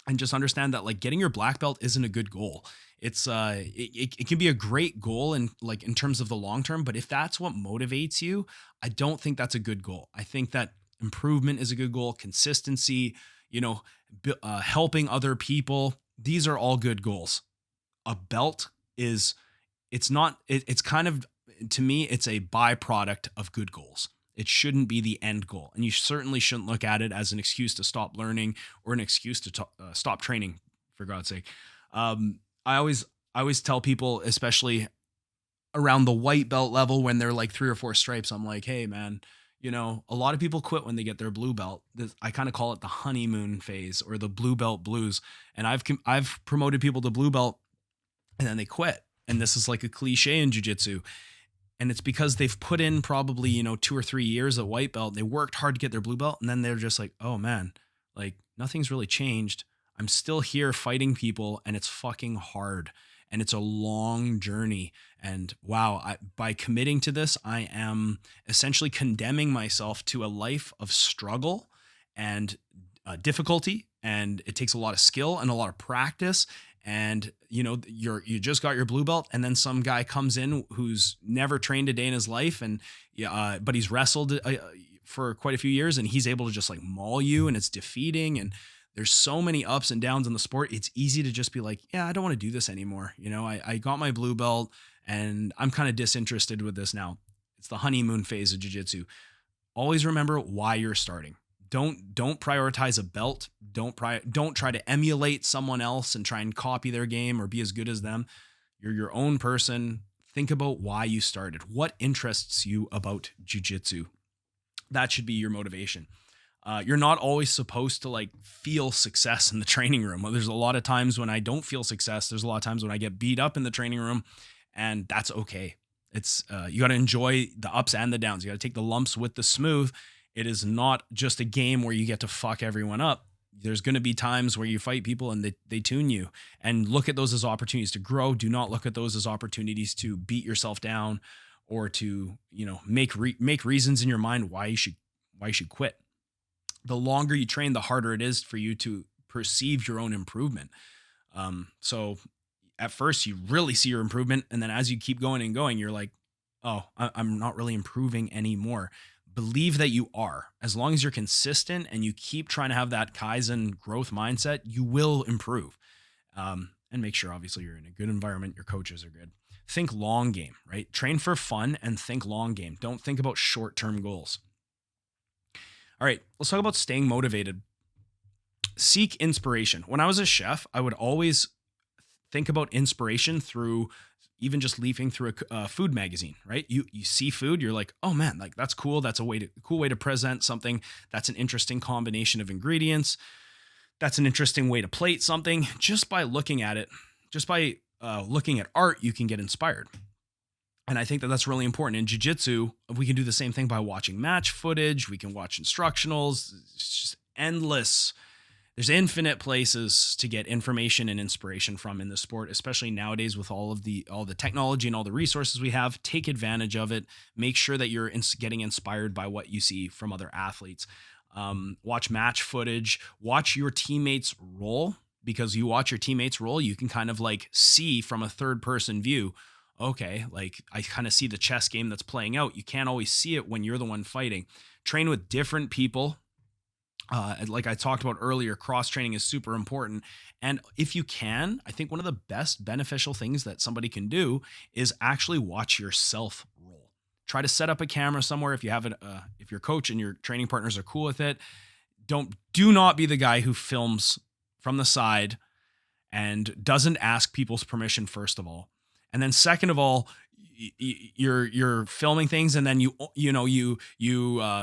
and just understand that like getting your black belt isn't a good goal. It can be a great goal in like in terms of the long term, but if that's what motivates you, I don't think that's a good goal. I think that improvement is a good goal, consistency, you know, helping other people, these are all good goals. A belt is, it's not it's kind of, to me it's a byproduct of good goals. It shouldn't be the end goal, and you certainly shouldn't look at it as an excuse to stop learning or an excuse to stop training, for God's sake. Um, i always i always tell people, especially around the white belt level, when they're like 3 or 4 stripes, I'm like, hey man, you know, a lot of people quit when they get their blue belt. I kind of call it the honeymoon phase or the blue belt blues. And I've promoted people to blue belt and then they quit. And this is like a cliche in jiu-jitsu. And it's because they've put in probably, you know, 2 or 3 years at white belt. They worked hard to get their blue belt. And then they're just like, oh man, like nothing's really changed. I'm still here fighting people and it's fucking hard. And it's a long journey. And wow, by committing to this, I am essentially condemning myself to a life of struggle and difficulty. And it takes a lot of skill and a lot of practice. And you know, you just got your blue belt, and then some guy comes in who's never trained a day in his life, and but he's wrestled for quite a few years, and he's able to just like maul you, and it's defeating. And there's so many ups and downs in the sport. It's easy to just be like, yeah, I don't want to do this anymore. You know, I got my blue belt, and I'm kind of disinterested with this now. It's the honeymoon phase of jiu-jitsu. Always remember why you're starting. Don't prioritize a belt. Don't try to emulate someone else and try and copy their game or be as good as them. You're your own person. Think about why you started. What interests you about jiu-jitsu? That should be your motivation. You're not always supposed to like feel success in the training room. Well, there's a lot of times when I don't feel success. There's a lot of times when I get beat up in the training room, and that's okay. It's you got to enjoy the ups and the downs. You got to take the lumps with the smooth. It is not just a game where you get to fuck everyone up. There's going to be times where you fight people and they tune you, and look at those as opportunities to grow. Do not look at those as opportunities to beat yourself down or to, you know, make reasons in your mind why you should quit. The longer you train, the harder it is for you to perceive your own improvement. So at first you really see your improvement, and then as you keep going and going, you're like, oh, I'm not really improving anymore. Believe that you are. As long as you're consistent and you keep trying to have that Kaizen growth mindset, you will improve. And make sure, obviously, you're in a good environment. Your coaches are good. Think long game, right? Train for fun and think long game. Don't think about short-term goals. All right, let's talk about staying motivated. Seek inspiration. When I was a chef, I would always think about inspiration through even just leafing through a food magazine, right? You see food, you're like, oh man, like that's cool. That's a cool way to present something. That's an interesting combination of ingredients. That's an interesting way to plate something. Just by looking at it, just by looking at art, you can get inspired. And I think that that's really important. In jiu-jitsu, we can do the same thing by watching match footage. We can watch instructionals. It's just endless. There's infinite places to get information and inspiration from in the sport, especially nowadays with all the technology and all the resources we have. Take advantage of it. Make sure that you're getting inspired by what you see from other athletes. Watch match footage. Watch your teammates roll, because you watch your teammates roll, you can kind of like see from a third person view. Okay, like I kind of see the chess game that's playing out. You can't always see it when you're the one fighting. Train with different people. Like I talked about earlier, cross training is super important. And if you can, I think one of the best beneficial things that somebody can do is actually watch yourself roll. Try to set up a camera somewhere if you have it. If your coach and your training partners are cool with it. Do not be the guy who films from the side and doesn't ask people's permission, first of all. And then second of all, you're filming things, and then you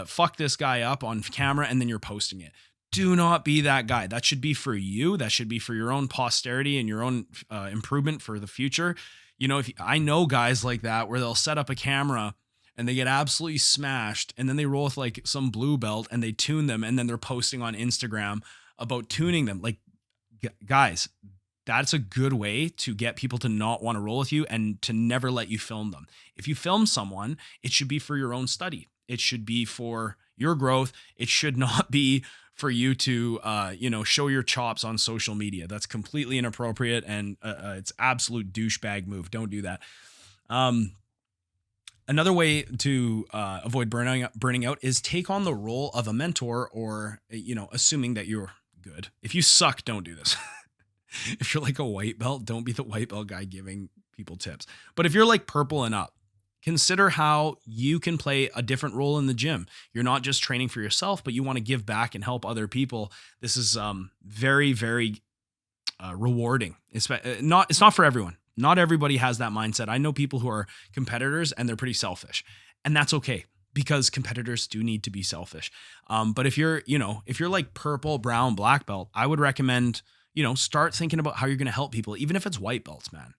fuck this guy up on camera, and then you're posting it. Do not be that guy. That should be for you. That should be for your own posterity and your own improvement for the future. You know, I know guys like that where they'll set up a camera and they get absolutely smashed, and then they roll with like some blue belt and they tune them, and then they're posting on Instagram about tuning them. Like, guys, that's a good way to get people to not want to roll with you and to never let you film them. If you film someone, it should be for your own study. It should be for your growth. It should not be for you to, show your chops on social media. That's completely inappropriate, and it's absolute douchebag move. Don't do that. Another way to avoid burning out is take on the role of a mentor, or, assuming that you're good. If you suck, don't do this. If you're like a white belt, don't be the white belt guy giving people tips. But if you're like purple and up, consider how you can play a different role in the gym. You're not just training for yourself, but you want to give back and help other people. This is very, very rewarding. It's not for everyone. Not everybody has that mindset. I know people who are competitors and they're pretty selfish, and that's okay, because competitors do need to be selfish. But if you're like purple, brown, black belt, I would recommend, start thinking about how you're going to help people, even if it's white belts, man.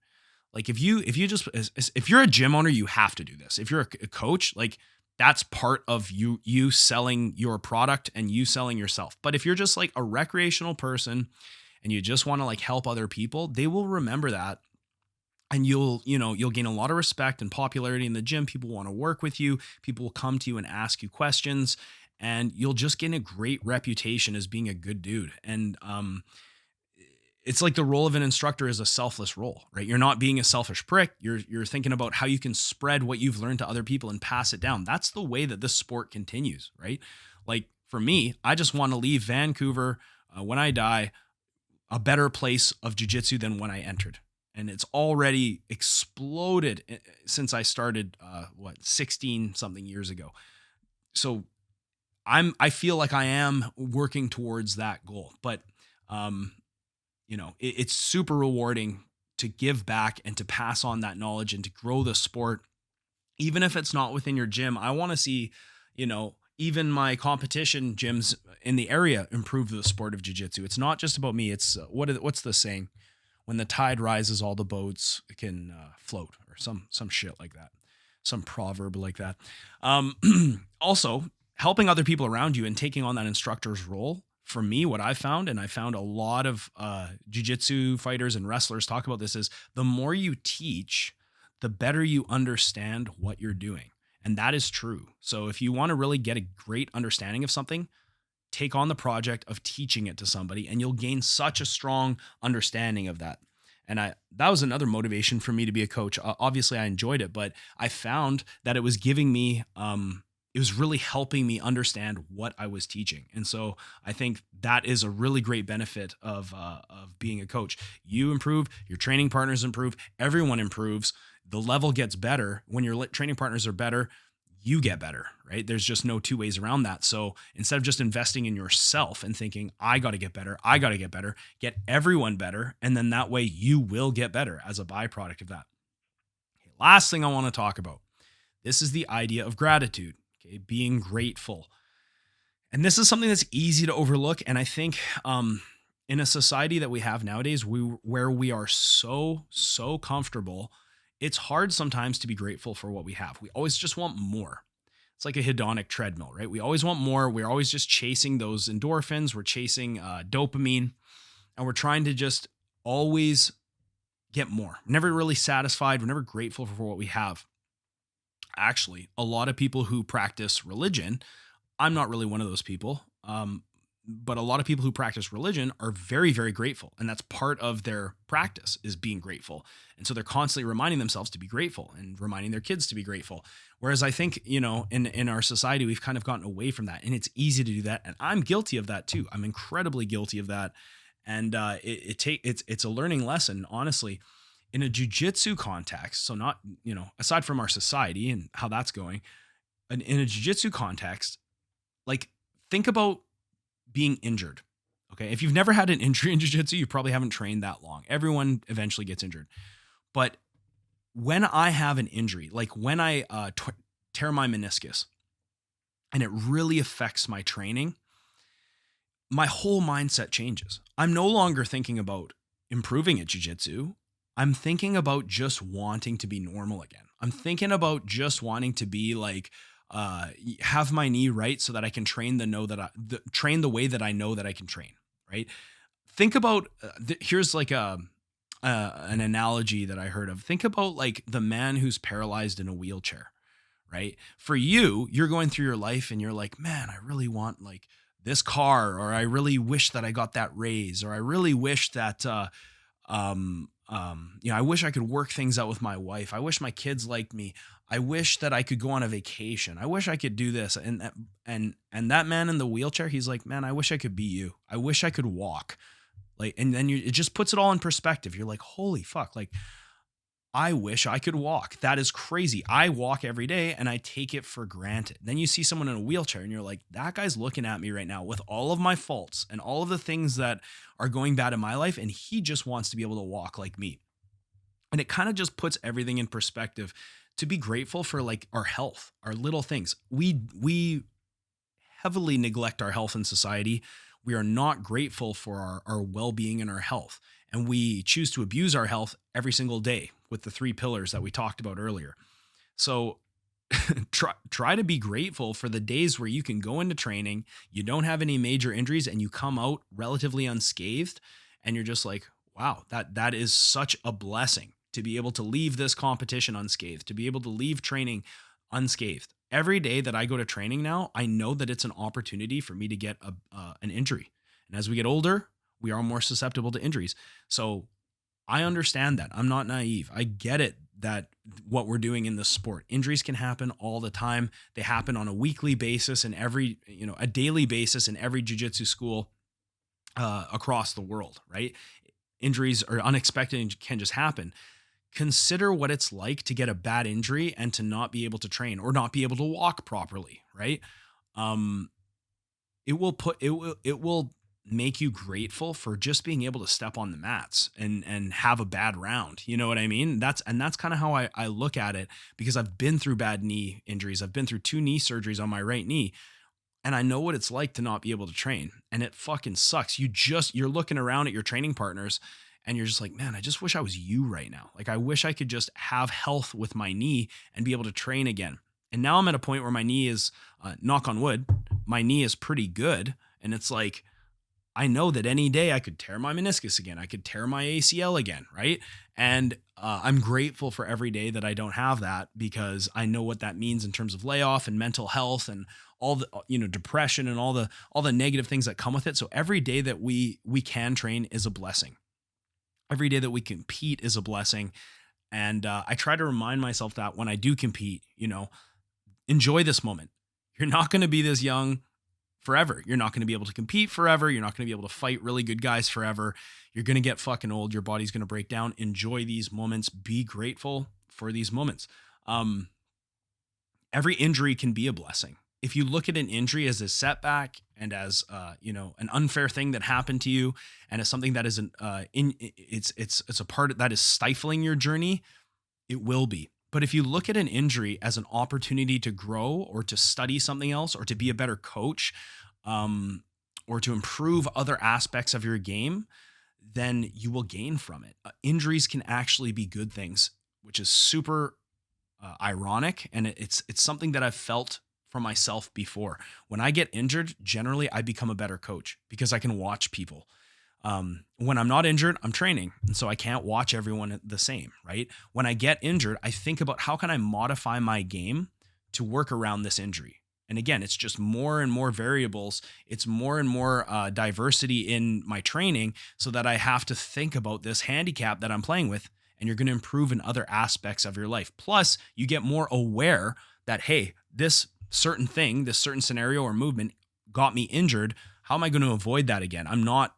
Like if you're a gym owner, you have to do this. If you're a coach, like that's part of you selling your product and you selling yourself. But if you're just like a recreational person and you just want to like help other people, they will remember that. And you'll gain a lot of respect and popularity in the gym. People want to work with you. People will come to you and ask you questions, and you'll just gain a great reputation as being a good dude. And it's like the role of an instructor is a selfless role, right? You're not being a selfish prick. You're thinking about how you can spread what you've learned to other people and pass it down. That's the way that this sport continues, right? Like for me, I just want to leave Vancouver when I die a better place of jiu-jitsu than when I entered. And it's already exploded since I started, 16 something years ago. So I feel like I am working towards that goal, but, it's super rewarding to give back and to pass on that knowledge and to grow the sport. Even if it's not within your gym, I want to see, even my competition gyms in the area improve the sport of jiu-jitsu. It's not just about me. It's what's the saying? When the tide rises, all the boats can float, or some shit like that, some proverb like that. Also, helping other people around you and taking on that instructor's role. For me, what I found, and I found a lot of jiu-jitsu fighters and wrestlers talk about this, is the more you teach, the better you understand what you're doing. And that is true. So if you want to really get a great understanding of something, take on the project of teaching it to somebody, and you'll gain such a strong understanding of that. And that was another motivation for me to be a coach. Obviously I enjoyed it, but I found that it was giving me, it was really helping me understand what I was teaching. And so I think that is a really great benefit of being a coach. You improve, your training partners improve, everyone improves. The level gets better. When your training partners are better, you get better, right? There's just no two ways around that. So instead of just investing in yourself and thinking, I got to get better, get everyone better. And then that way you will get better as a byproduct of that. Okay, last thing I want to talk about. This is the idea of gratitude, okay? Being grateful. And this is something that's easy to overlook. And I think in a society that we have nowadays, where we are so comfortable, it's hard sometimes to be grateful for what we have. We always just want more. It's like a hedonic treadmill, right? We always want more. We're always just chasing those endorphins. We're chasing dopamine, and we're trying to just always get more. We're never really satisfied. We're never grateful for what we have. Actually, a lot of people who practice religion, I'm not really one of those people, but a lot of people who practice religion are very, very grateful. And that's part of their practice, is being grateful. And so they're constantly reminding themselves to be grateful and reminding their kids to be grateful. Whereas I think, in our society, we've kind of gotten away from that, and it's easy to do that. And I'm guilty of that too. I'm incredibly guilty of that. And it's a learning lesson, honestly, in a jiu-jitsu context. So not, aside from our society and how that's going, in a jiu-jitsu context, like think about being injured. Okay. If you've never had an injury in jiu-jitsu, you probably haven't trained that long. Everyone eventually gets injured. But when I have an injury, like when I tear my meniscus and it really affects my training, my whole mindset changes. I'm no longer thinking about improving at jiu-jitsu. I'm thinking about just wanting to be normal again. I'm thinking about just wanting to be like, have my knee right so that I can train train the way that I know that I can train, right? Think about, here's like an analogy that I heard of. Think about like the man who's paralyzed in a wheelchair, right? For you, you're going through your life and you're like, man, I really want like this car, or I really wish that I got that raise, or I really wish that, I wish I could work things out with my wife. I wish my kids liked me. I wish that I could go on a vacation. I wish I could do this. And that man in the wheelchair, he's like, man, I wish I could be you. I wish I could walk. Like, and then it just puts it all in perspective. You're like, holy fuck. Like, I wish I could walk. That is crazy. I walk every day and I take it for granted. Then you see someone in a wheelchair and you're like, that guy's looking at me right now with all of my faults and all of the things that are going bad in my life. And he just wants to be able to walk like me. And it kind of just puts everything in perspective to be grateful for like our health, our little things. We heavily neglect our health in society. We are not grateful for our well-being and our health. And we choose to abuse our health every single day with the 3 pillars that we talked about earlier. So try to be grateful for the days where you can go into training, you don't have any major injuries, and you come out relatively unscathed. And you're just like, wow, that is such a blessing to be able to leave this competition unscathed, to be able to leave training unscathed. Every day that I go to training now, I know that it's an opportunity for me to get an injury. And as we get older, we are more susceptible to injuries. So I understand that. I'm not naive. I get it that what we're doing in this sport, injuries can happen all the time. They happen on a weekly basis and a daily basis in every jiu-jitsu school across the world, right? Injuries are unexpected and can just happen. Consider what it's like to get a bad injury and to not be able to train or not be able to walk properly, right? It will make you grateful for just being able to step on the mats and have a bad round. You know what I mean? That's kind of how I look at it, because I've been through bad knee injuries. I've been through 2 knee surgeries on my right knee, and I know what it's like to not be able to train, and it fucking sucks. You're looking around at your training partners and you're just like, man, I just wish I was you right now. Like, I wish I could just have health with my knee and be able to train again. And now I'm at a point where my knee is, knock on wood, my knee is pretty good. And it's like, I know that any day I could tear my meniscus again. I could tear my ACL again, right? And I'm grateful for every day that I don't have that, because I know what that means in terms of layoff and mental health and all the, depression and all the negative things that come with it. So every day that we can train is a blessing. Every day that we compete is a blessing. And I try to remind myself that when I do compete, enjoy this moment. You're not going to be this young forever. You're not going to be able to compete forever. You're not going to be able to fight really good guys forever. You're going to get fucking old. Your body's going to break down. Enjoy these moments. Be grateful for these moments. Every injury can be a blessing. If you look at an injury as a setback and as an unfair thing that happened to you, and as something that isn't it's a part that is stifling your journey, it will be. But if you look at an injury as an opportunity to grow, or to study something else, or to be a better coach, or to improve other aspects of your game, then you will gain from it. Injuries can actually be good things, which is super ironic, and it's something that I've felt for myself before. When I get injured, generally I become a better coach because I can watch people. When I'm not injured, I'm training. And so I can't watch everyone the same, right? When I get injured, I think about how can I modify my game to work around this injury? And again, it's just more and more variables. It's more and more diversity in my training, so that I have to think about this handicap that I'm playing with, and you're going to improve in other aspects of your life. Plus, you get more aware that, hey, this certain thing, this certain scenario or movement got me injured. How am I going to avoid that again? I'm not,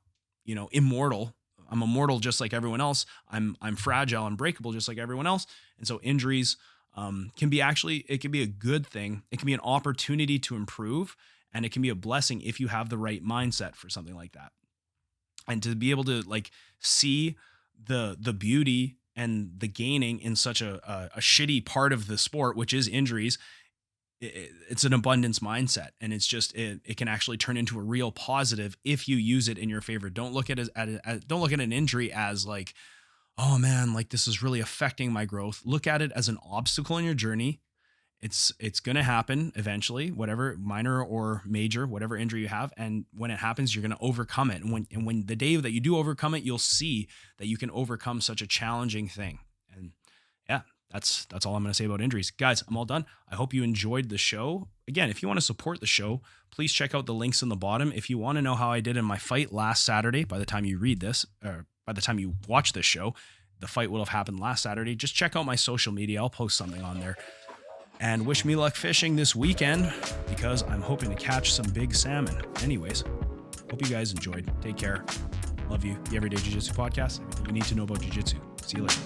immortal. I'm immortal just like everyone else. I'm fragile and breakable just like everyone else. And so injuries can be a good thing. It can be an opportunity to improve, and it can be a blessing if you have the right mindset for something like that. And to be able to see the beauty and the gaining in such a shitty part of the sport, which is injuries. It's an abundance mindset, and it's just it can actually turn into a real positive if you use it in your favor. Don't look at an injury as like, oh man, like this is really affecting my growth. Look at it as an obstacle in your journey. It's going to happen eventually, whatever minor or major, whatever injury you have, and when it happens, you're going to overcome it. And when the day that you do overcome it, you'll see that you can overcome such a challenging thing. And yeah, that's all I'm going to say about injuries. Guys, I'm all done. I hope you enjoyed the show. Again, if you want to support the show, please check out the links in the bottom. If you want to know how I did in my fight last Saturday, by the time you read this, or by the time you watch this show, the fight will have happened last Saturday. Just check out my social media. I'll post something on there. And wish me luck fishing this weekend, because I'm hoping to catch some big salmon. Anyways, hope you guys enjoyed. Take care. Love you. The Everyday Jiu Jitsu Podcast. Everything you need to know about Jiu Jitsu. See you later.